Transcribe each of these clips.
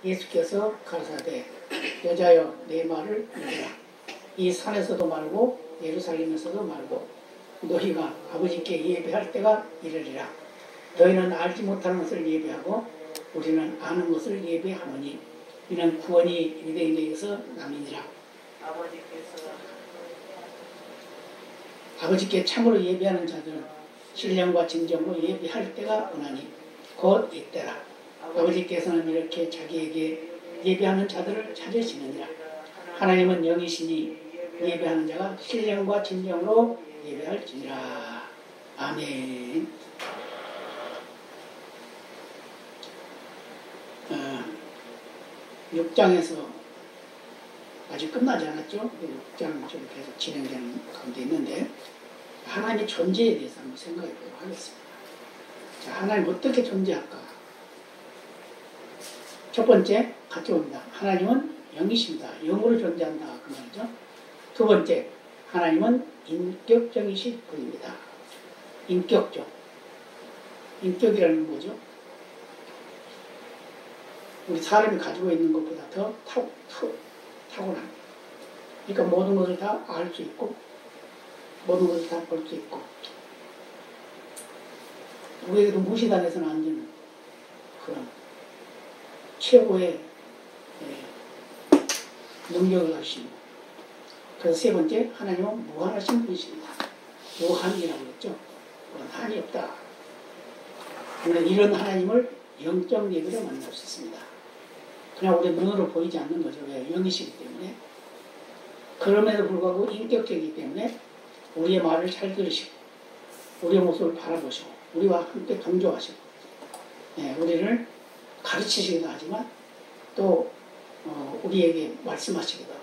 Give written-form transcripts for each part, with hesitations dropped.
예수께서 가라사대 여자여 내 말을 믿으라. 이 산에서도 말고 예루살렘에서도 말고 너희가 아버지께 예배할 때가 이르리라. 너희는 알지 못하는 것을 예배하고 우리는 아는 것을 예배하노니 이는 구원이 유대인에게서 남이니라. 아버지께 참으로 예배하는 자들은 신령과 진정으로 예배할 때가 오나니 곧 이때라. 아버지께서는 이렇게 자기에게 예배하는 자들을 찾으시느니라. 하나님은 영이시니 예배하는 자가 신령과 진정으로 예배할지니라. 아멘. 6장에서 아직 끝나지 않았죠? 6장 좀 계속 진행되는 가운데 있는데 하나님의 존재에 대해서 한번 생각해 보도록 하겠습니다. 자, 하나님 어떻게 존재할까? 첫 번째, 같이 봅니다. 하나님은 영이십니다. 영으로 존재한다. 그 말이죠. 두 번째, 하나님은 인격적이신 분입니다. 인격적. 인격이라는 건 뭐죠? 우리 사람이 가지고 있는 것보다 더 타고난. 그러니까 모든 것을 다 알 수 있고, 모든 것을 다 볼 수 있고, 누구에게도 무시당해서는 안 되는 그런 최고의 능력을 가지신. 그래서 세 번째, 하나님은 무한하신 분이십니다. 무한이라고 했죠. 한이 없다. 이런 하나님을 영적 예배로 만날 수 있습니다. 그냥 우리 눈으로 보이지 않는 거죠. 왜? 영이시기 때문에. 그럼에도 불구하고 인격적이기 때문에 우리의 말을 잘 들으시고 우리의 모습을 바라보시고 우리와 함께 동조하시고 우리를 가르치시기도 하지만 또 우리에게 말씀하시기도 하고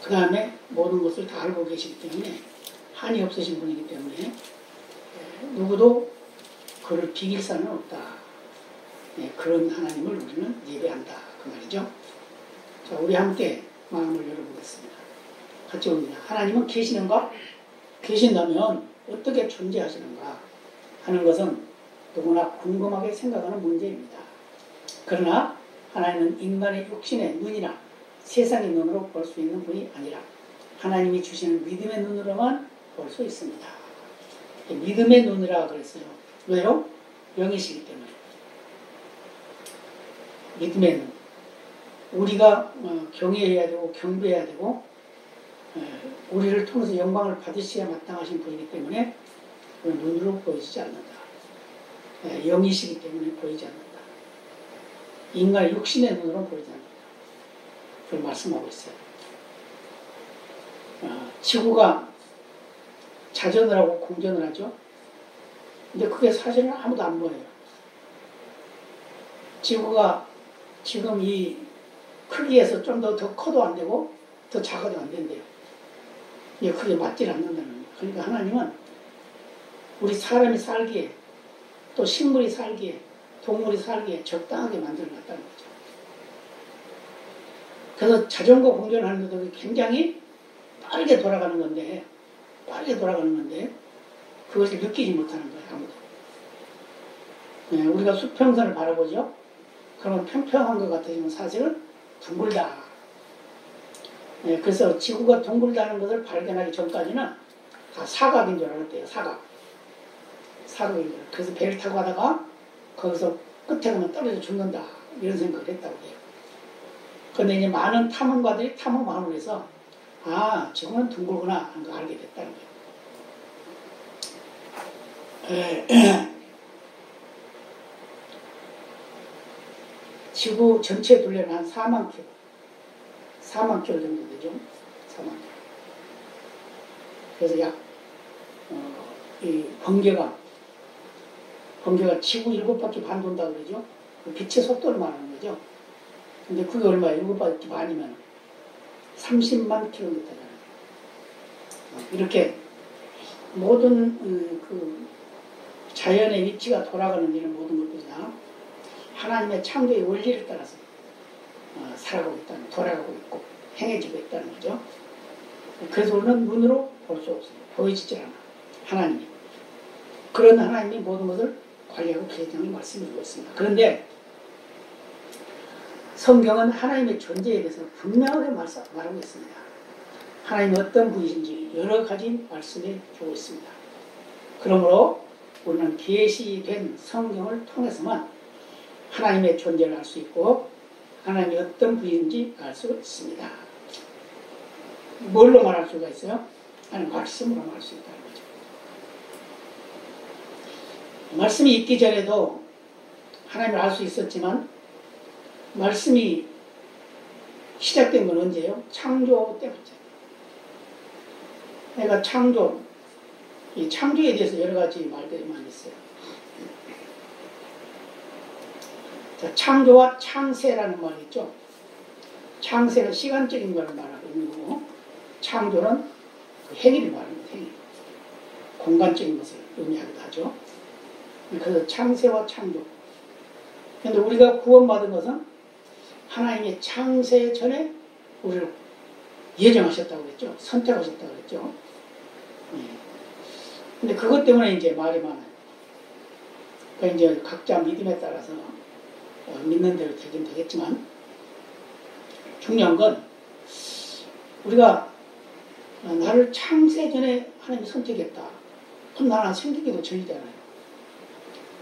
그 다음에 모든 것을 다 알고 계시기 때문에 한이 없으신 분이기 때문에 누구도 그를 비길 사는 없다. 그런 하나님을 우리는 예배한다. 그 말이죠. 자, 우리 함께 마음을 열어보겠습니다. 같이 봅니다. 하나님은 계시는가? 계신다면 어떻게 존재하시는가 하는 것은 누구나 궁금하게 생각하는 문제입니다. 그러나 하나님은 인간의 육신의 눈이나 세상의 눈으로 볼 수 있는 분이 아니라 하나님이 주시는 믿음의 눈으로만 볼 수 있습니다. 믿음의 눈이라 그랬어요. 왜요? 영이시기 때문에. 믿음의 눈. 우리가 경외해야 되고 경배해야 되고 우리를 통해서 영광을 받으셔야 마땅하신 분이기 때문에 눈으로 보이지 않는다. 영이시기 때문에 보이지 않는다. 인간의 육신의 눈으로 보이지 않는다. 그걸 말씀하고 있어요. 지구가 자전을 하고 공전을 하죠. 근데 그게 사실은 아무도 안 보여요. 지구가 지금 이 크기에서 좀 더 커도 안 되고 더 작아도 안 된대요. 이게 크게 맞질 않는다는 거예요. 그러니까 하나님은 우리 사람이 살기에 또 식물이 살기에 동물이 살기에 적당하게 만들어놨다는 거죠. 그래서 자전거 공전하는 것도 굉장히 빠르게 돌아가는 건데 그것을 느끼지 못하는 거예요. 아무도. 우리가 수평선을 바라보죠. 그러면 평평한 것 같아지만 사실은 둥글다. 그래서 지구가 둥글다는 것을 발견하기 전까지는 다 사각인 줄 알았대요. 사각인 줄. 그래서 배를 타고 가다가 거기서 끝에 가면 떨어져 죽는다. 이런 생각을 했다고 해요. 그런데 이제 많은 탐험가들이 탐험함으로 해서 지구는 둥글구나 하는 걸 알게 됐다는 거예요. 지구 전체 둘레는 한 4만 킬로 정도 되죠. 4만 킬로. 그래서 이 번개가 지구 7바퀴 반 돈다고 그러죠. 그 빛의 속도를 말하는 거죠. 근데 그게 얼마예요? 7바퀴 반이면 30만 킬로미터잖아요. 이렇게 모든 그 자연의 위치가 돌아가는 이런 모든 것들이 다 하나님의 창조의 원리를 따라서 돌아가고 있고 행해지고 있다는 거죠. 그래서 우리는 눈으로 볼 수 없어요. 보이지질 않아. 하나님이. 그런 하나님이 모든 것을 관리하고 계획하는 말씀을 주고 있습니다. 그런데 성경은 하나님의 존재에 대해서 분명하게 말하고 있습니다. 하나님이 어떤 분이신지 여러 가지 말씀해 주고 있습니다. 그러므로 우리는 계시된 성경을 통해서만 하나님의 존재를 알 수 있고 하나님이 어떤 분인지 알 수 있습니다. 뭘로 말할 수가 있어요? 아니, 말씀으로 말할 수 있다는 거죠. 말씀이 있기 전에도 하나님을 알 수 있었지만 말씀이 시작된 건 언제예요? 창조 때부터. 그러니까 이 창조에 대해서 여러 가지 말들이 많이 있어요. 자, 창조와 창세라는 말이 있죠. 창세는 시간적인 걸 말하고 있는 거고, 창조는 그 행위를 말하는 거예요. 행위. 공간적인 것을 의미하기도 하죠. 그래서 창세와 창조. 그런데 우리가 구원받은 것은 하나님의 창세 전에 우리를 예정하셨다고 그랬죠. 선택하셨다고 그랬죠. 근데 그것 때문에 이제 말이 많아요. 그러니까 이제 각자 믿음에 따라서 믿는 대로 되긴 되겠지만, 중요한 건 우리가 나를 창세 전에 하나님이 선택했다. 그럼 나는 생기기도 전이잖아요.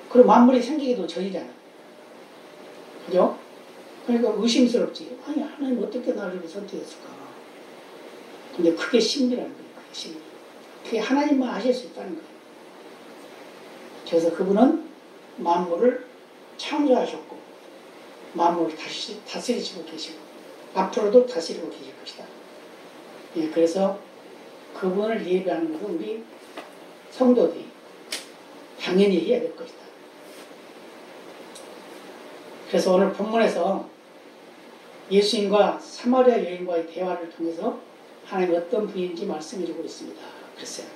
그리고 만물이 생기기도 전이잖아요. 그죠? 그러니까 의심스럽지. 아니, 하나님 어떻게 나를 이렇게 선택했을까? 근데 그게 신비라는 거예요. 그게 신비. 그게 하나님만 아실 수 있다는 거예요. 그래서 그분은 만물을 창조하셨고 만물을 다스리시고 계시고 앞으로도 다스리고 계실 것이다. 예, 그래서 그분을 예배하는 것은 우리 성도들이 당연히 해야 될 것이다. 그래서 오늘 본문에서 예수님과 사마리아 여인과의 대화를 통해서 하나님이 어떤 분인지 말씀해주고 있습니다. 글쎄요.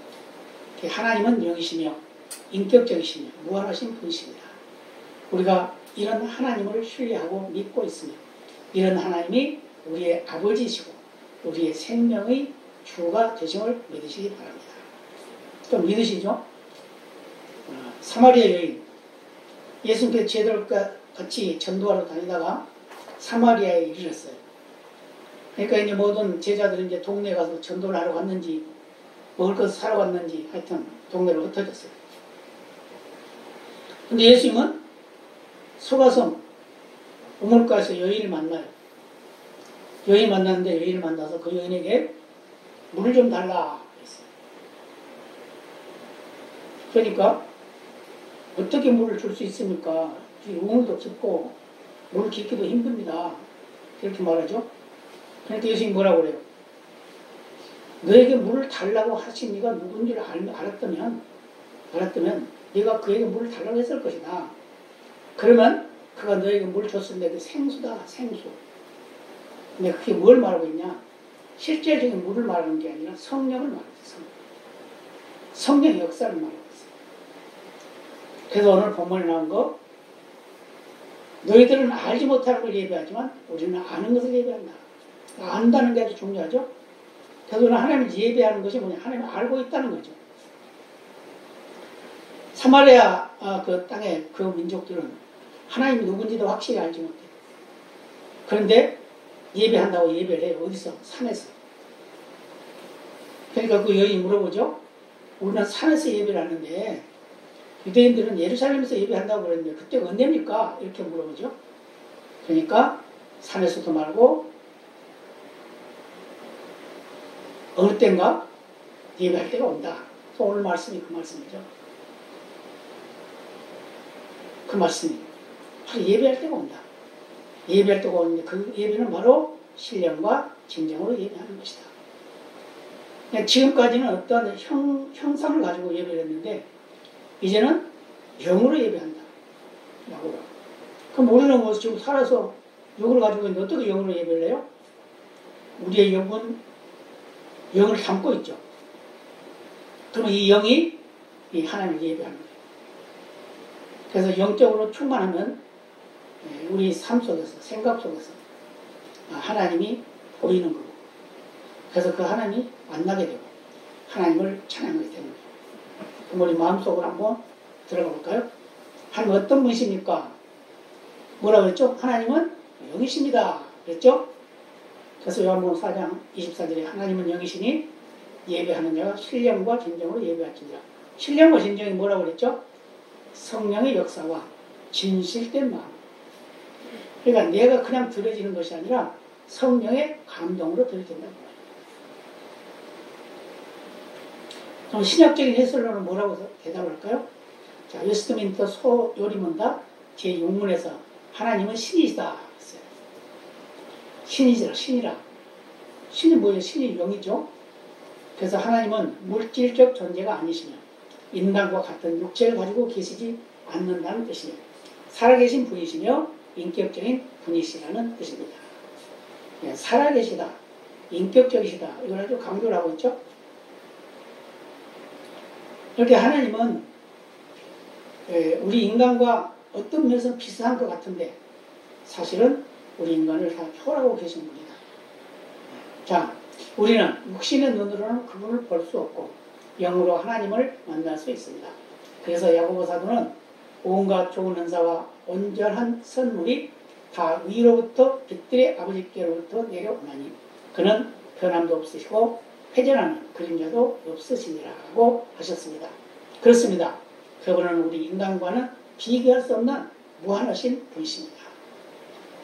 하나님은 영이시며 인격적이시며 무한하신 분이십니다. 우리가 이런 하나님을 신뢰하고 믿고 있으며 이런 하나님이 우리의 아버지이시고 우리의 생명의 주가 되심을 믿으시기 바랍니다. 좀 믿으시죠? 사마리아 여인, 예수님께서 제자들과 같이 전도하러 다니다가 사마리아에 이르렀어요. 그러니까 이제 모든 제자들은 이제 동네에 가서 전도를 하러 갔는지 먹을 것을 사러 갔는지 하여튼 동네로 흩어졌어요. 근데 예수님은 소가성 우물가에서 여인을 만나요. 여인 만났는데 여인을 만나서 그 여인에게 물을 좀 달라 그랬어요. 그러니까 어떻게 물을 줄 수 있습니까? 우물도 깊고 물을 깊기도 힘듭니다. 이렇게 말하죠. 그러니까 예수님이 뭐라고 그래요? 너에게 물을 달라고 하신 이가 누군지를 알았다면 네가 그에게 물을 달라고 했을 것이다. 그러면 그가 너에게 물을 줬을 때 생수다, 생수. 근데 그게 뭘 말하고 있냐? 실제적인 물을 말하는 게 아니라 성령을 말하고 있어요. 성령의 역사를 말하고 있어요. 그래서 오늘 본문에 나온 거, 너희들은 알지 못하는 걸 예배하지만 우리는 아는 것을 예배한다. 안다는 게 아주 중요하죠. 그래서 우리는 하나님을 예배하는 것이 뭐냐? 하나님을 알고 있다는 거죠. 사마리아 그 땅의 그 민족들은 하나님이 누군지도 확실히 알지 못해요. 그런데 예배한다고 예배를 해요. 어디서? 산에서. 그러니까 그 여인이 물어보죠. 우리는 산에서 예배를 하는데 유대인들은 예루살렘에서 예배한다고 그랬는데 그때가 언제입니까? 이렇게 물어보죠. 그러니까 산에서도 말고 어느 때인가 예배할 때가 온다. 오늘 말씀이 그 말씀이죠. 그 말씀이 바로 예배할 때가 온다. 예배할 때가 오는데 그 예배는 바로 신령과 진정으로 예배하는 것이다. 지금까지는 어떤 형상을 가지고 예배를 했는데 이제는 영으로 예배한다. 라고. 그럼 우리는 뭐 지금 살아서 영을 가지고 있는데 어떻게 영으로 예배를 해요? 우리의 영은 영을 담고 있죠. 그러면 이 영이 이 하나님을 예배하는 거예요. 그래서 영적으로 충만하면 우리 삶 속에서, 생각 속에서 하나님이 보이는 거고, 그래서 그 하나님이 만나게 되고 하나님을 찬양하게 되는 거예요. 그럼 우리 마음속으로 한번 들어가 볼까요? 하나님 어떤 분이십니까? 뭐라 그랬죠? 하나님은 영이십니다. 그랬죠? 그래서 요한복음 4장 24절에 하나님은 영이시니 예배하는 자가 신령과 진정으로 예배할지니라. 신령과 진정이 뭐라고 그랬죠? 성령의 역사와 진실된 마음. 그러니까 내가 그냥 들어지는 것이 아니라 성령의 감동으로 들어진다는 거예요. 그럼 신약적인 해설로는 뭐라고 대답을 할까요? 자, 웨스트민스터 소요리문답 제6문에서 하나님은 신이시다 했어요. 신이시라, 신이라. 신이 뭐예요? 신이 영이죠. 그래서 하나님은 물질적 존재가 아니시며 인간과 같은 육체를 가지고 계시지 않는다는 뜻이며 살아계신 분이시며 인격적인 분이시라는 뜻입니다. 예, 살아계시다, 인격적이시다, 이걸 아주 강조를 하고 있죠. 이렇게 하나님은 우리 인간과 어떤 면에서 비슷한 것 같은데 사실은 우리 인간을 다 초월하고 계신 분이다. 자, 우리는 육신의 눈으로는 그분을 볼 수 없고 영으로 하나님을 만날 수 있습니다. 그래서 야고보 사도는 온갖 좋은 은사와 온전한 선물이 다 위로부터 빛들의 아버지께로부터 내려오나니 그는 변함도 없으시고 회전하는 그림자도 없으시니라고 하셨습니다. 그렇습니다. 그분은 우리 인간과는 비교할 수 없는 무한하신 분이십니다.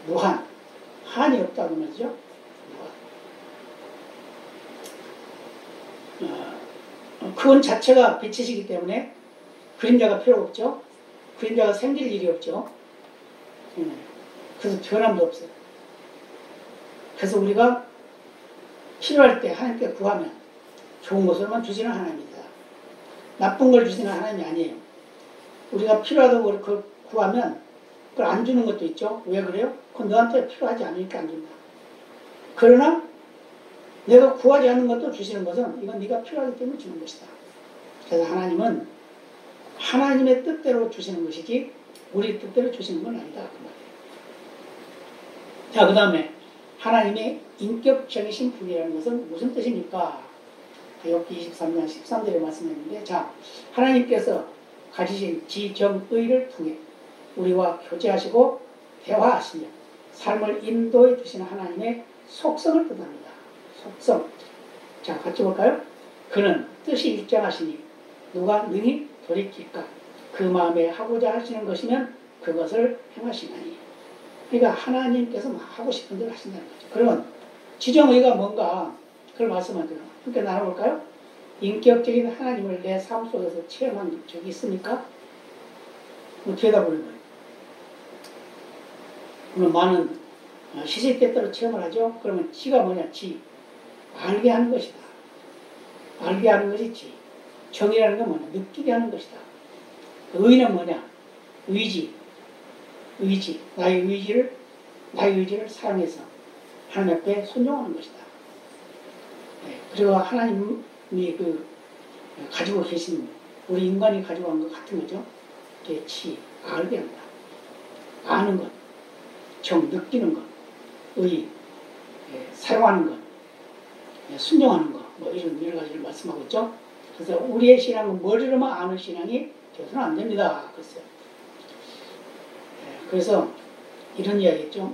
무한, 한이 없다고 말이죠. 그분 자체가 빛이시기 때문에 그림자가 필요 없죠. 그림자가 생길 일이 없죠. 그래서 변함도 없어요. 그래서 우리가 필요할 때 하나님께 구하면 좋은 것을만 주시는 하나님입니다. 나쁜 걸 주시는 하나님이 아니에요. 우리가 필요하다고 그걸 구하면 그걸 안 주는 것도 있죠. 왜 그래요? 그건 너한테 필요하지 않으니까 안 준다. 그러나 내가 구하지 않는 것도 주시는 것은 이건 네가 필요하기 때문에 주는 것이다. 그래서 하나님은 하나님의 뜻대로 주시는 것이지 우리 뜻대로 주시는 건 아니다. 그 말이에요. 자, 그 다음에 하나님의 인격적이신 분이라는 것은 무슨 뜻입니까? 욥기 23장 13절에 말씀했는데, 자, 하나님께서 가지신 지정의를 통해 우리와 교제하시고 대화하시며 삶을 인도해 주시는 하나님의 속성을 뜻합니다. 속성. 자, 같이 볼까요? 그는 뜻이 일정하시니 누가 능히 돌이킬까? 그 마음에 하고자 하시는 것이면 그것을 행하시나니. 그러니까 하나님께서 하고 싶은 대로 하신다는 거죠. 그러면 지정의가 뭔가 그걸 말씀하죠. 함께 나눠볼까요? 인격적인 하나님을 내 삶 속에서 체험한 적이 있습니까? 뭐 대답을 해봐요. 물론 많은 시시때때로 체험을 하죠. 그러면 지가 뭐냐? 지. 알게 하는 것이다. 알게 하는 것이 지. 정이라는 건 뭐냐? 느끼게 하는 것이다. 의는 뭐냐? 의지. 의지. 나의 의지를 사용해서 하나님 앞에 순종하는 것이다. 네. 그리고 하나님이 가지고 계신, 우리 인간이 가지고 간 것 같은 거죠. 그게 지. 알게 한다. 아는 것. 정, 느끼는 것. 의. 사용하는 것. 순종하는 것. 뭐 이런 여러 가지를 말씀하고 있죠. 그래서 우리의 신앙은 머리로만 아는 신앙이 되어서는 안 됩니다. 글쎄요. 그래서 이런 이야기겠죠.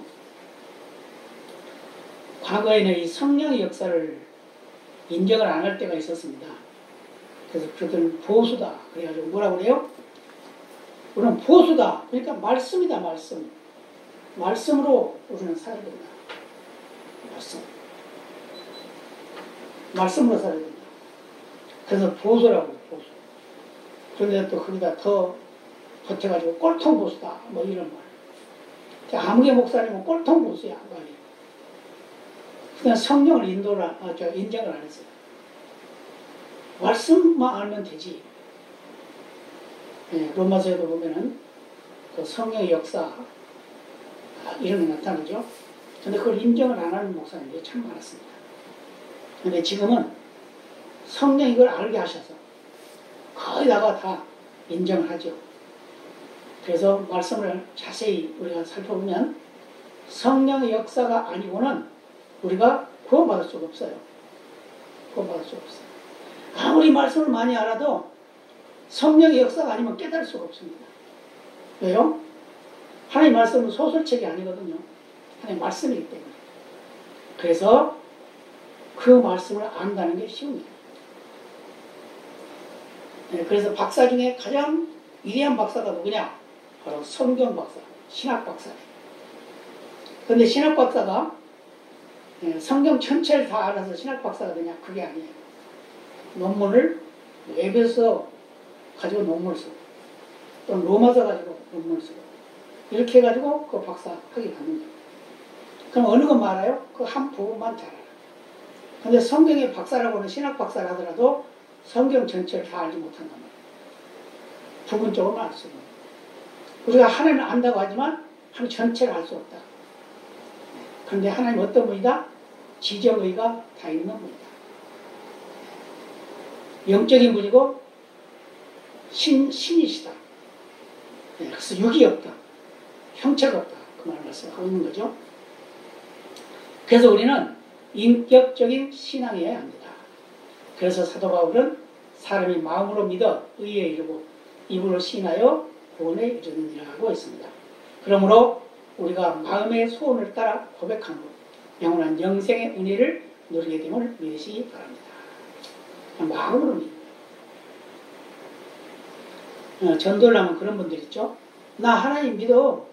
과거에는 이 성령의 역사를 인정을 안 할 때가 있었습니다. 그래서 그들은 보수다. 그래가지고 뭐라고 그래요? 우리는 보수다. 그러니까 말씀이다. 말씀. 말씀으로 우리는 살아야 된다. 말씀. 말씀으로 살아야 된다. 그래서 보수라고, 보수. 그런데 또 거기다 더 보태가지고 꼴통 보수다. 뭐 이런 말. 아무개 목사님은 꼴통 보수야. 그냥 성령을 인정을 안 했어요. 말씀만 알면 되지. 네, 로마서에도 보면은 그 성령의 역사 이런 게 나타나죠. 근데 그걸 인정을 안 하는 목사님들이 참 많았습니다. 근데 지금은 성령이 이걸 알게 하셔서 거의 다가 다 인정을 하죠. 그래서 말씀을 자세히 우리가 살펴보면 성령의 역사가 아니고는 우리가 구원받을 수가 없어요. 구원받을 수가 없어요. 아무리 말씀을 많이 알아도 성령의 역사가 아니면 깨달을 수가 없습니다. 왜요? 하나님 말씀은 소설책이 아니거든요. 하나님 말씀이기 때문에. 그래서 그 말씀을 안다는 게 쉬운 거예요. 네, 그래서 박사 중에 가장 위대한 박사가 누구냐? 바로 성경 박사, 신학 박사예요. 근데 신학 박사가 성경 전체를 다 알아서 신학 박사가 되냐? 그게 아니에요. 논문을 에베소 가지고 논문을 쓰고 또 로마서 가지고 논문을 쓰고 이렇게 해가지고 그 박사 학위 받는 거예요. 그럼 어느 건 말아요? 그 한 부분만 잘 알아요. 근데 성경의 박사라고 하는 신학 박사를 하더라도 성경 전체를 다 알지 못한단 말이에요. 부분적으로만 알 수 있는 거예요. 우리가 하나님을 안다고 하지만 하나님 전체를 알 수 없다. 그런데 하나님 어떤 분이다? 지정의가 다 있는 분이다. 영적인 분이고 신이시다. 그래서 육이 없다. 형체가 없다. 그 말을 말씀하고 있는 거죠. 그래서 우리는 인격적인 신앙이어야 합니다. 그래서 사도 바울은 사람이 마음으로 믿어 의에 이르고 입으로 신하여 구원에 이르느니라 하고 있습니다. 그러므로 우리가 마음의 소원을 따라 고백한 것, 영원한 영생의 은혜를 누리게 됨을 믿으시기 바랍니다. 마음으로 믿어. 전도를 하면 그런 분들 있죠. 나 하나님 믿어.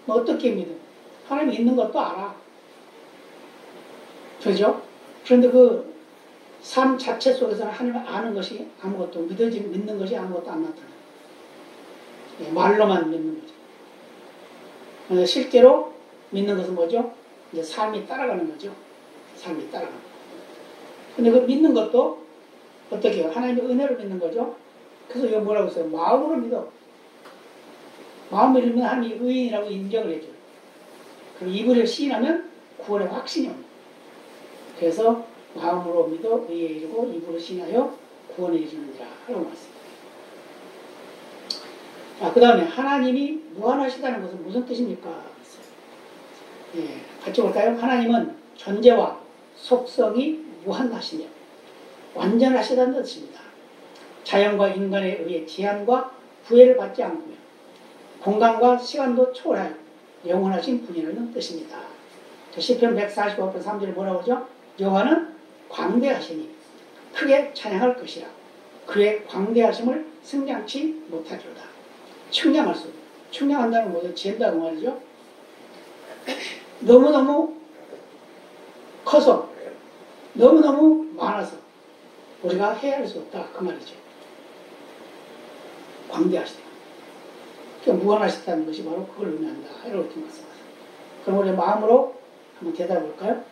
너 어떻게 믿어? 하나님 있는 것도 알아. 그죠? 그런데 그 삶 자체 속에서는 하나님을 아는 것이 아무것도, 믿는 것이 아무것도 안 나타나요. 말로만 믿는 거죠. 실제로 믿는 것은 뭐죠? 이제 삶이 따라가는 거죠. 삶이 따라가는 거. 근데 그 믿는 것도 어떻게 해요? 하나님의 은혜로 믿는 거죠. 그래서 이거 뭐라고 했어요? 마음으로 믿어. 마음으로 믿으면 하나님이 의인이라고 인정을 해줘요. 그리고 입으로 시인하면 구원의 확신이 옵니다. 그래서 마음으로 믿어 의에 이르고 입으로 시인하여 구원에 이르느니라 하고 말씀입니다. 자, 그 다음에 하나님이 무한하시다는 것은 무슨 뜻입니까? 같이 볼까요? 하나님은 존재와 속성이 무한하시며 완전하시다는 뜻입니다. 자연과 인간에 의해 제한과 구애를 받지 않으며 공간과 시간도 초월하여 영원하신 분이라는 뜻입니다. 시편 145편 3절에 뭐라고 하죠? 여호와는 광대하시니 크게 찬양할 것이라 그의 광대하심을 승량치 못하리로다. 측량할 수, 측량한다는 것은 재다고 말이죠. 너무너무 커서 너무너무 많아서 우리가 헤아릴 수 없다 그 말이죠. 광대하시다. 그러니까 무한하시다는 것이 바로 그걸 의미한다 이렇게 말씀하세요. 그럼 우리 마음으로 한번 대답해 볼까요?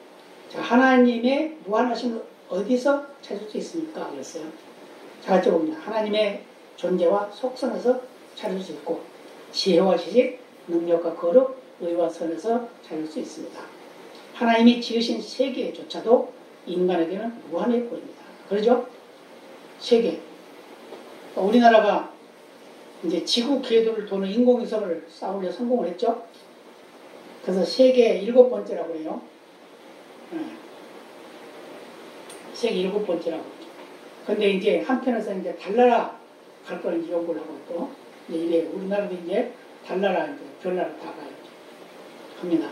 자, 하나님의 무한하심을 어디서 찾을 수 있습니까? 그랬어요. 자, 같이 봅니다. 하나님의 존재와 속성에서 찾을 수 있고 지혜와 지식, 능력과 거룩, 의와 선에서 찾을 수 있습니다. 하나님이 지으신 세계조차도 인간에게는 무한해 보입니다. 그러죠? 세계. 우리나라가 이제 지구 궤도를 도는 인공위성을 쏴올려 성공을 했죠? 그래서 세계 7번째라고 해요. 세계 7번째라고. 근데 이제 한편에서 이제 달나라 갈 걸 이제 연구를 하고 있고, 이제 우리나라도 이제 달나라, 이제 별나라 다 가요. 합니다.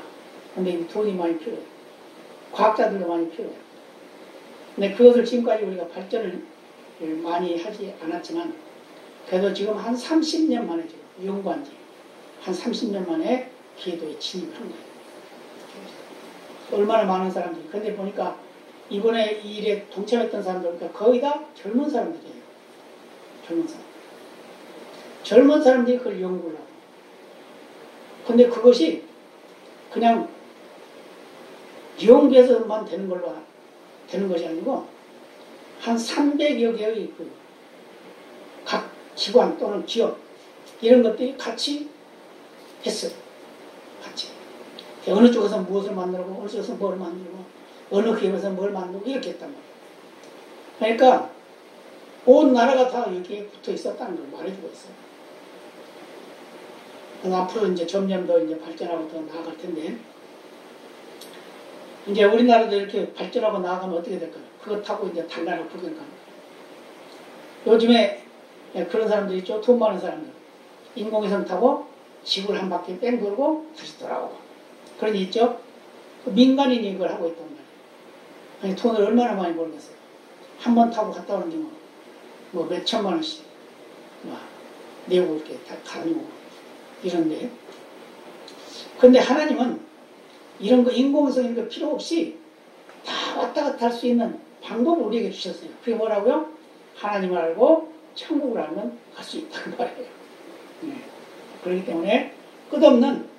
근데 돈이 많이 필요해요. 과학자들도 많이 필요해요. 근데 그것을 지금까지 우리가 발전을 많이 하지 않았지만, 그래도 지금 한 30년 만에 지금 연구한 지, 한 30년 만에 궤도에 진입을 한 거예요. 얼마나 많은 사람들이. 근데 보니까 이번에 이 일에 동참했던 사람들 보니까 거의 다 젊은 사람들이에요. 젊은 사람. 젊은 사람들이 그걸 연구를 하고. 근데 그것이 그냥 연구에서만 되는 걸로 되는 것이 아니고 한 300여 개의 각 기관 또는 기업 이런 것들이 같이 했어요. 같이. 어느 쪽에서 무엇을 만들고 어느 쪽에서 뭘 만들고 어느 기업에서 뭘 만들고 이렇게 했단 말이에요. 그러니까 온 나라가 다 여기에 붙어 있었다는 걸 말해주고 있어요. 앞으로 이제 점점 더 이제 발전하고 더 나아갈 텐데 이제 우리나라도 이렇게 발전하고 나아가면 어떻게 될까요? 그거 타고 이제 달나라 구경 가는 거예요. 요즘에 그런 사람들 있죠. 돈 많은 사람들. 인공위성 타고 지구를 한 바퀴 뺑 돌고 다시 돌아오고. 그런 일 있죠? 민간인이 이걸 하고 있단 말이에요. 아니, 돈을 얼마나 많이 벌겠어요. 한 번 타고 갔다 오는 경우, 뭐 몇 천만 원씩, 막, 내고 이렇게 다 다니고, 이런데. 근데 하나님은 이런 거, 인공위성 이런 거 필요 없이 다 왔다 갔다 할 수 있는 방법을 우리에게 주셨어요. 그게 뭐라고요? 하나님을 알고 천국을 알면 갈 수 있다는 말이에요. 네. 그렇기 때문에 끝없는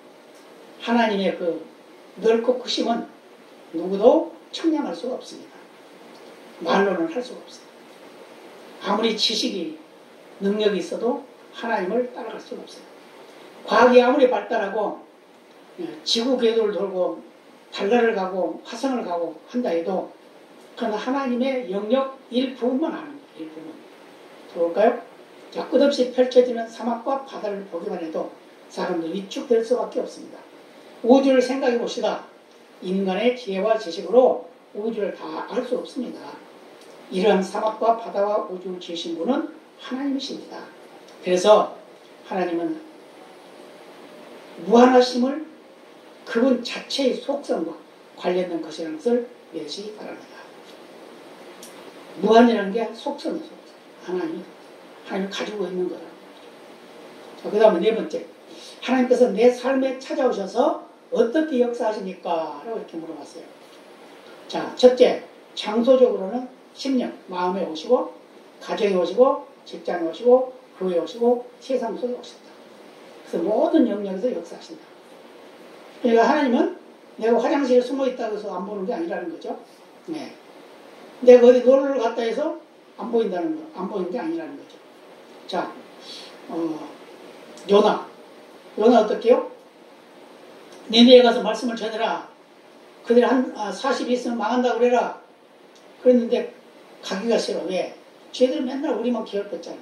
하나님의 그 넓고 크심은 누구도 청량할 수가 없습니다. 말로는 할 수가 없어요. 아무리 지식이 능력이 있어도 하나님을 따라갈 수가 없어요. 과학이 아무리 발달하고 지구 궤도를 돌고 달나라를 가고 화성을 가고 한다 해도 그건 하나님의 영역 일부분만 아는 거예요. 일부분. 볼까요? 자, 끝없이 펼쳐지는 사막과 바다를 보기만 해도 사람들 위축될 수밖에 없습니다. 우주를 생각해 봅시다. 인간의 지혜와 지식으로 우주를 다 알 수 없습니다. 이러한 사막과 바다와 우주를 지으신 분은 하나님이십니다. 그래서 하나님은 무한하심을 그분 자체의 속성과 관련된 것이라는 것을 믿으시기 바랍니다. 무한이라는 게 속성이에요. 속성. 하나님이 가지고 있는 거라. 그 다음에 네 번째. 하나님께서 내 삶에 찾아오셔서 어떻게 역사하십니까? 라고 이렇게 물어봤어요. 자, 첫째, 장소적으로는 10년, 마음에 오시고, 가정에 오시고, 직장에 오시고, 교회에 오시고, 세상 속에 오신다. 그래서 모든 영역에서 역사하신다. 그러니까 하나님은 내가 화장실에 숨어 있다고 해서 안 보는 게 아니라는 거죠. 네. 내가 어디 놀러 갔다 해서 안 보인다는 거, 안 보이는 게 아니라는 거죠. 자, 요나 어떻게 해요? 니네에 가서 말씀을 전해라. 그들 한 40이 있으면 망한다고 그래라. 그랬는데 가기가 싫어. 왜? 쟤들 맨날 우리만 괴롭혔잖아요.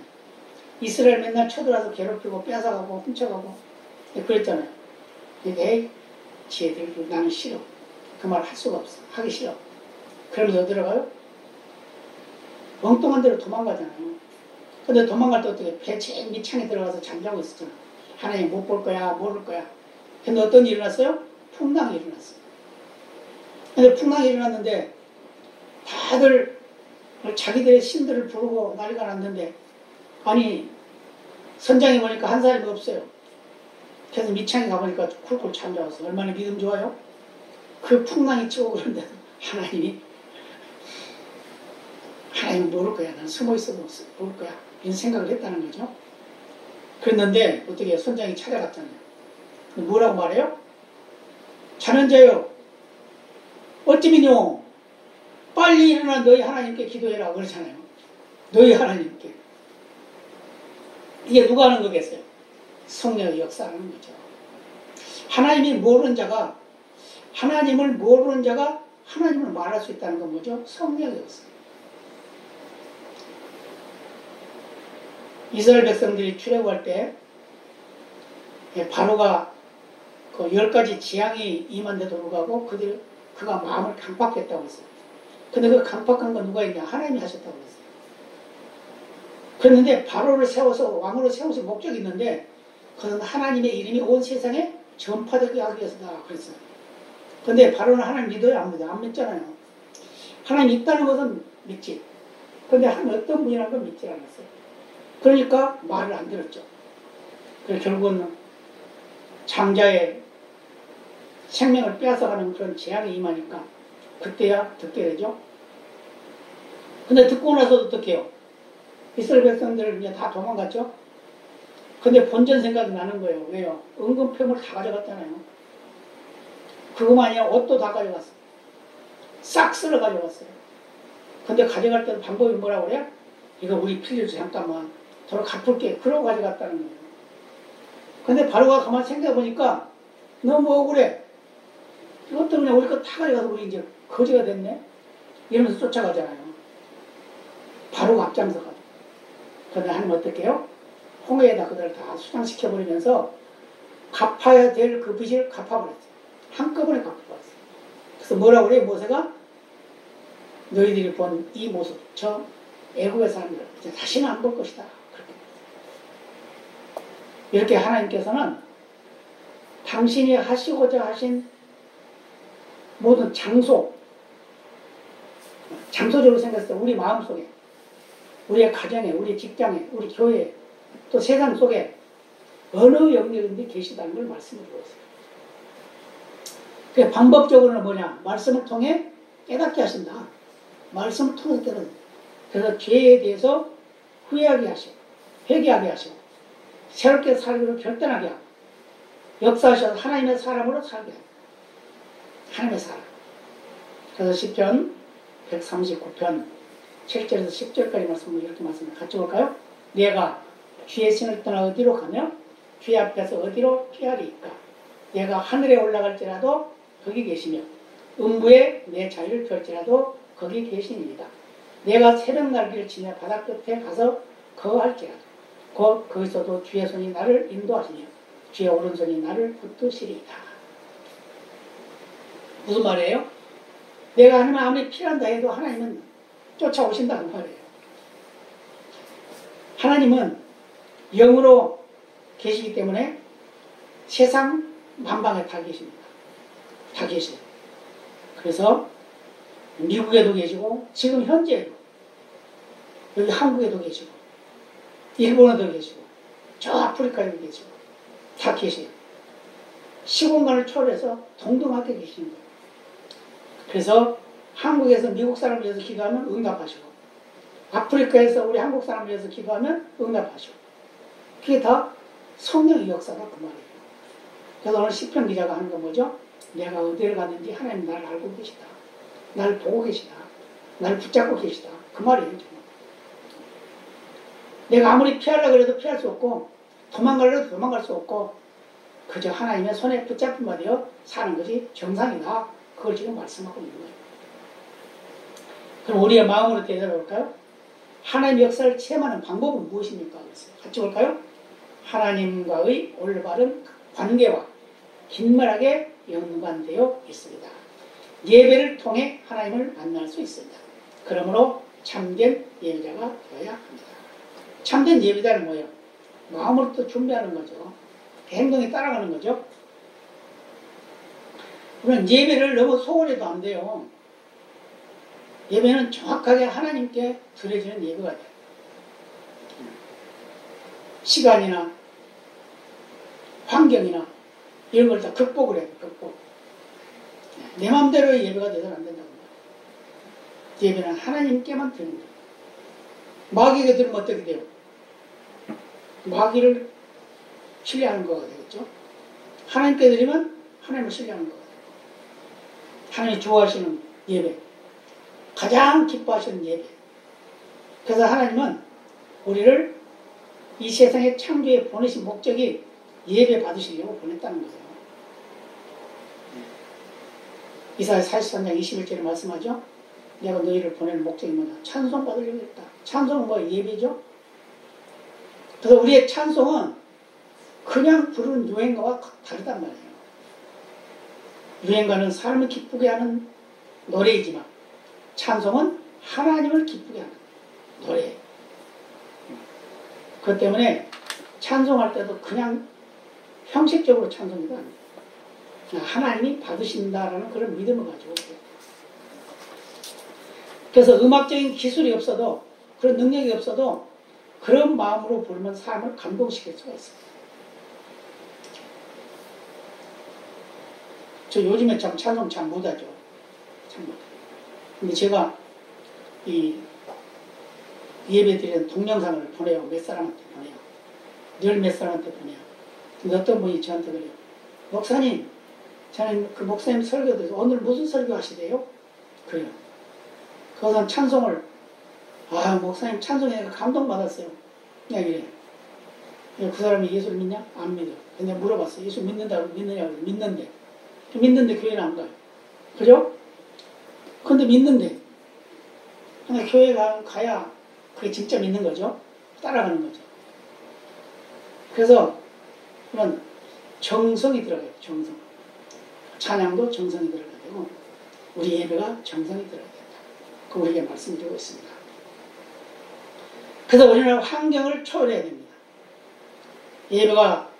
이스라엘 맨날 쳐들어와서 괴롭히고 뺏어가고 훔쳐가고 그랬잖아요. 근데 쟤들 나는 싫어. 그 말 할 수가 없어. 하기 싫어. 그러면서 들어가요? 엉뚱한 데로 도망가잖아요. 근데 도망갈 때 어떻게 배 제일 밑창에 들어가서 잠자고 있었잖아. 하나님 못 볼 거야, 모를 거야. 근데 어떤 일이 일어났어요? 풍랑이 일어났어요. 근데 풍랑이 일어났는데 다들 자기들의 신들을 부르고 난리가 났는데 아니 선장이 보니까 한 사람이 없어요. 그래서 밑창에 가보니까 쿨쿨 잠자왔어. 얼마나 믿음 좋아요? 그 풍랑이 치고 그런데 하나님 모를 거야. 난 숨어 있어도 모를 거야. 이런 생각을 했다는 거죠. 그랬는데 어떻게 선장이 찾아갔잖아요. 뭐라고 말해요? 자는 자요. 어찌미뇨? 빨리 일어나 너희 하나님께 기도해라. 그러잖아요. 너희 하나님께. 이게 누가 하는 거겠어요? 성령의 역사하는 거죠. 하나님을 모르는 자가 하나님을 말할 수 있다는 건 뭐죠? 성령의 역사. 이스라엘 백성들이 출애굽할 때 바로가 그 10가지 재앙이 임한데도 불구하고 그가 마음을 강팍했다고 했어요. 근데 그 강팍한 건 누가 있냐? 하나님이 하셨다고 했어요. 그랬는데 바로를 세워서 왕으로 세우실 목적이 있는데 그건 하나님의 이름이 온 세상에 전파되게 하기 위해서다 그랬어요. 근데 바로는 하나님 믿어요? 안 믿어요? 안 믿잖아요. 하나님 있다는 것은 믿지. 근데 하나님 어떤 분이라는 건 믿지 않았어요. 그러니까 말을 안 들었죠. 그래서 결국은 장자의 생명을 빼앗아가는 그런 재앙이 임하니까 그때야 듣게 되죠. 근데 듣고 나서도 어떻게 해요? 이스라엘 백성들 이제 다 도망갔죠. 근데 본전 생각이 나는 거예요. 왜요? 은금표물 다 가져갔잖아요. 그거만 아니라 옷도 다 가져갔어요. 싹 쓸어 가져갔어요. 근데 가져갈 때는 방법이 뭐라고 그래요? 이거 우리 필요해서 잠깐만 저를 갚을게. 그러고 가져갔다는 거예요. 근데 바로가 가만히 생각해보니까 너무 억울해. 이것 때문에 우리 거 다 가져가서 우리 이제 거지가 됐네. 이러면서 쫓아가잖아요. 바로가 앞장서 가죠. 그런데 하나님 어떻게 해요? 홍해에다 그들을 다 수장시켜버리면서 갚아야 될 그 빚을 갚아버렸어요. 한꺼번에 갚아버렸어요. 그래서 뭐라고 그래요? 모세가? 너희들이 본 이 모습, 저 애국의 사람들 이제 다시는 안 볼 것이다. 이렇게 하나님께서는 당신이 하시고자 하신 모든 장소적으로 생각했을 때 우리 마음속에, 우리의 가정에, 우리 직장에, 우리 교회에, 또 세상 속에 어느 영역인지 계시다는 걸 말씀을 드렸어요. 그 방법적으로는 뭐냐? 말씀을 통해 깨닫게 하신다. 말씀을 통해서 깨닫는다. 그래서 죄에 대해서 후회하게 하시고, 회개하게 하시고, 새롭게 살기로 결단하게 하고, 역사하셔서 하나님의 사람으로 살게 합니다. 하나님의 사람. 그래서 시편 139편 7절에서 10절까지 말씀을 이렇게 말씀을 같이 볼까요? 내가 주의 신을 떠나 어디로 가며 주의 앞에서 어디로 피하리이까? 내가 하늘에 올라갈지라도 거기 계시며 음부에 내 자리를 펼지라도 거기 계시니이다. 내가 새벽 날개를 치며 바다 끝에 가서 거할지라도 거기서도 주의 손이 나를 인도하시며 주의 오른손이 나를 붙드시리이다. 무슨 말이에요? 내가 하나님 아무리 피한다 해도 하나님은 쫓아오신다 그 말이에요. 하나님은 영으로 계시기 때문에 세상 만방에 다 계십니다. 다 계세요. 그래서 미국에도 계시고 지금 현재도 여기 한국에도 계시고 일본에도 계시고 저 아프리카에도 계시고 다 계세요. 시공간을 초월해서 동등하게 계시는 거예요. 그래서 한국에서 미국 사람을 위해서 기도하면 응답하시고 아프리카에서 우리 한국 사람을 위해서 기도하면 응답하시고 그게 다 성령의 역사가 그 말이에요. 그래서 오늘 시편 기자가 하는 건 뭐죠? 내가 어디를 갔는지 하나님 나를 알고 계시다. 나를 보고 계시다. 나를 붙잡고 계시다. 그 말이에요. 정말. 내가 아무리 피하려고 해도 피할 수 없고 도망가려고 해도 도망갈 수 없고 그저 하나님의 손에 붙잡힌 바 되어 사는 것이 정상이다. 그걸 지금 말씀하고 있는 거예요. 그럼 우리의 마음으로 되돌아볼까요? 하나님의 역사를 체험하는 방법은 무엇입니까? 같이 볼까요? 하나님과의 올바른 관계와 긴밀하게 연관되어 있습니다. 예배를 통해 하나님을 만날 수 있습니다. 그러므로 참된 예배자가 되어야 합니다. 참된 예배자는 뭐예요? 마음으로부터 준비하는 거죠. 행동에 따라가는 거죠. 우리는 예배를 너무 소홀해도 안 돼요. 예배는 정확하게 하나님께 드려지는 예배가 돼요. 시간이나 환경이나 이런 걸 다 극복을 해요. 극복. 내 마음대로의 예배가 되서는 안 된다고 말이에요. 예배는 하나님께만 드리는 거예요. 마귀에게 드리면 어떻게 돼요? 마귀를 신뢰하는 거가 되겠죠. 하나님께 드리면 하나님을 신뢰하는 거가 되고 하나님이 좋아하시는 예배, 가장 기뻐하시는 예배. 그래서 하나님은 우리를 이 세상에 창조에 보내신 목적이 예배 받으시려고 보냈다는 거예요. 이사야 43장 21절에 말씀하죠. 내가 너희를 보내는 목적이 뭐냐? 찬송 받으려고 했다. 찬송은 뭐 예배죠? 그래서 우리의 찬송은 그냥 부르는 유행가와 다르단 말이에요. 유행가는 사람을 기쁘게 하는 노래이지만 찬송은 하나님을 기쁘게 하는 노래예요. 그것 때문에 찬송할 때도 그냥 형식적으로 찬송이 아닙니다. 하나님이 받으신다라는 그런 믿음을 가지고 있어요. 그래서 음악적인 기술이 없어도 그런 능력이 없어도 그런 마음으로 부르면 사람을 감동시킬 수가 있어요. 저 요즘에 참 찬송 잘 못하죠. 참 못해요. 근데 제가 이 예배 드리는 동영상을 보내요. 몇 사람한테 보내요. 늘 몇 사람한테 보내요. 근데 어떤 분이 저한테 그래요. 목사님, 저는 그 목사님 설교 들어서 오늘 무슨 설교 하시대요? 그래요. 그것은 찬송을, 목사님 찬송에 감동받았어요. 그냥 이래. 그 사람이 예수를 믿냐? 안 믿어. 근데 물어봤어요. 예수 믿는다고 믿느냐고. 믿는데 교회는 안 가요. 그죠? 근데 믿는데. 근데 교회 가야 그게 진짜 믿는 거죠. 따라가는 거죠. 그래서 그런 정성이 들어가요. 정성. 찬양도 정성이 들어가야 되고 우리 예배가 정성이 들어가야 된다. 그 우리에게 말씀드리고 있습니다. 그래서 우리는 환경을 초월해야 됩니다. 예배가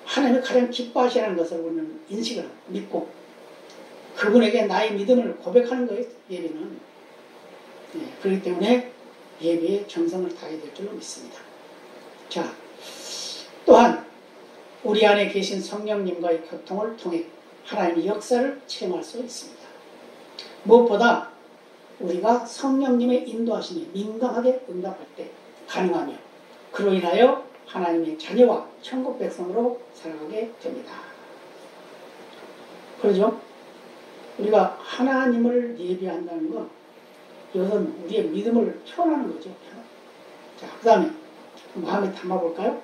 하나님이 가장 기뻐하시는 것을 우리는 인식을 믿고 그분에게 나의 믿음을 고백하는 거예요. 예배는. 그렇기 때문에 예배에 정성을 다해야 될 줄로 믿습니다. 자, 또한 우리 안에 계신 성령님과의 교통을 통해 하나님의 역사를 체험할 수 있습니다. 무엇보다 우리가 성령님의 인도하심에 민감하게 응답할 때 가능하며 그로 인하여 하나님의 자녀와 천국 백성으로 살아가게 됩니다. 그러죠? 우리가 하나님을 예배한다는 건 이것은 우리의 믿음을 표현하는 거죠. 자, 그 다음에 마음에 담아볼까요?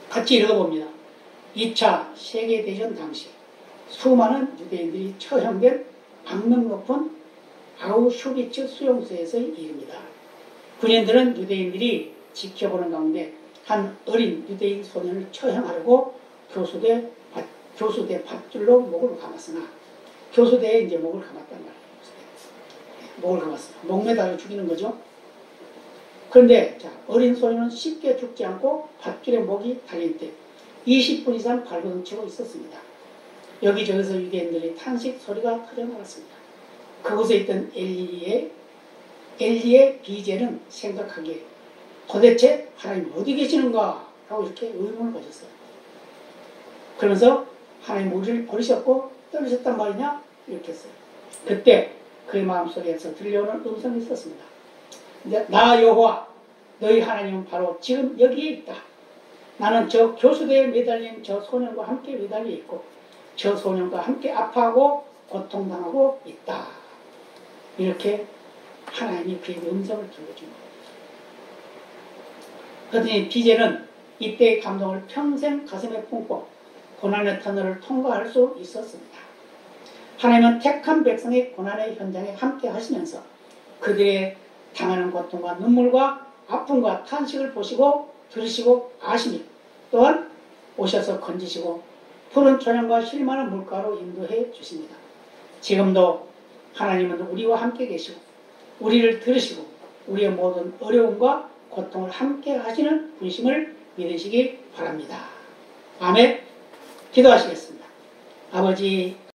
같이 읽어봅니다. 2차 세계대전 당시 수많은 유대인들이 처형된 악명 높은 아우슈비츠 수용소에서의 일입니다. 군인들은 유대인들이 지켜보는 가운데 한 어린 유대인 소년을 처형하려고 교수대 밧줄로 목을 감았으나 교수대에 이제 목을 감았단 말이에요. 목을 감았어요. 목 매달려 죽이는 거죠. 그런데 자, 어린 소년은 쉽게 죽지 않고 밧줄에 목이 달린 때 20분 이상 발버둥치고 있었습니다. 여기저기서 유대인들의 탄식 소리가 터져나갔습니다. 그곳에 있던 엘리의 비제는 생각하기에 도대체 하나님 어디 계시는가 라고 이렇게 의문을 가졌어요. 그러면서 하나님 우리를 버리셨고 떠나셨단 말이냐 이렇게 했어요. 그때 그의 마음속에서 들려오는 음성이 있었습니다. 나 여호와 너희 하나님은 바로 지금 여기에 있다. 나는 저 교수대에 매달린 저 소년과 함께 매달려 있고 저 소년과 함께 아파하고 고통당하고 있다. 이렇게 하나님이 그의 음성을 들려준 거예요. 그러더니 비제는 이때의 감동을 평생 가슴에 품고 고난의 터널을 통과할 수 있었습니다. 하나님은 택한 백성의 고난의 현장에 함께 하시면서 그들의 당하는 고통과 눈물과 아픔과 탄식을 보시고 들으시고 아시니 또한 오셔서 건지시고 푸른 초장과 쉴만한 물가로 인도해 주십니다. 지금도 하나님은 우리와 함께 계시고 우리를 들으시고 우리의 모든 어려움과 고통을 함께 하시는 분심을 믿으시기 바랍니다. 아멘. 기도하시겠습니다. 아버지